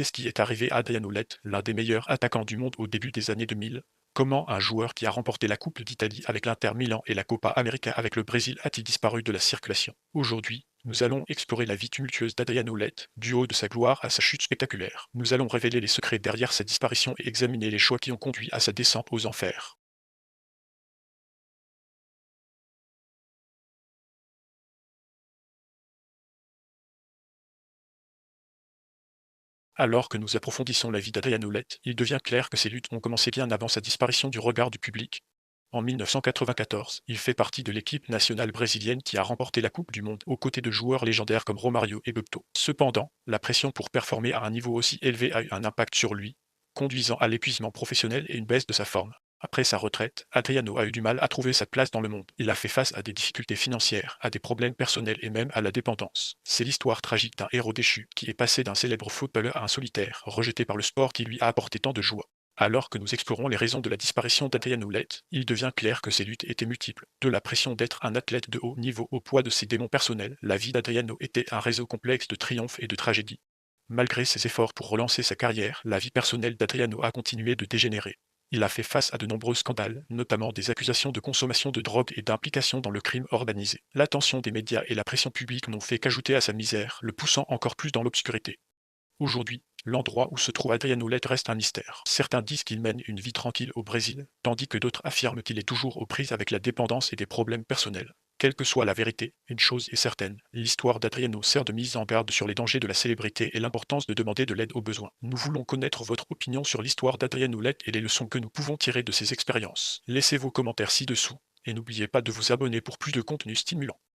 Qu'est-ce qui est arrivé à Adriano Lett, l'un des meilleurs attaquants du monde au début des années 2000? Comment un joueur qui a remporté la Coupe d'Italie avec l'Inter Milan et la Copa América avec le Brésil a-t-il disparu de la circulation? Aujourd'hui, nous allons explorer la vie tumultueuse d'Adriano Lett, du haut de sa gloire à sa chute spectaculaire. Nous allons révéler les secrets derrière sa disparition et examiner les choix qui ont conduit à sa descente aux enfers. Alors que nous approfondissons la vie d'Adriano Lett, il devient clair que ses luttes ont commencé bien avant sa disparition du regard du public. En 1994, il fait partie de l'équipe nationale brésilienne qui a remporté la Coupe du Monde aux côtés de joueurs légendaires comme Romario et Bebeto. Cependant, la pression pour performer à un niveau aussi élevé a eu un impact sur lui, conduisant à l'épuisement professionnel et une baisse de sa forme. Après sa retraite, Adriano a eu du mal à trouver sa place dans le monde. Il a fait face à des difficultés financières, à des problèmes personnels et même à la dépendance. C'est l'histoire tragique d'un héros déchu qui est passé d'un célèbre footballeur à un solitaire, rejeté par le sport qui lui a apporté tant de joie. Alors que nous explorons les raisons de la disparition d'Adriano Lett, il devient clair que ses luttes étaient multiples. De la pression d'être un athlète de haut niveau au poids de ses démons personnels, la vie d'Adriano était un réseau complexe de triomphes et de tragédies. Malgré ses efforts pour relancer sa carrière, la vie personnelle d'Adriano a continué de dégénérer. Il a fait face à de nombreux scandales, notamment des accusations de consommation de drogue et d'implication dans le crime organisé. L'attention des médias et la pression publique n'ont fait qu'ajouter à sa misère, le poussant encore plus dans l'obscurité. Aujourd'hui, l'endroit où se trouve Adriano Lett reste un mystère. Certains disent qu'il mène une vie tranquille au Brésil, tandis que d'autres affirment qu'il est toujours aux prises avec la dépendance et des problèmes personnels. Quelle que soit la vérité, une chose est certaine, l'histoire d'Adriano sert de mise en garde sur les dangers de la célébrité et l'importance de demander de l'aide aux besoins. Nous voulons connaître votre opinion sur l'histoire d'Adriano Lett et les leçons que nous pouvons tirer de ces expériences. Laissez vos commentaires ci-dessous, et n'oubliez pas de vous abonner pour plus de contenu stimulant.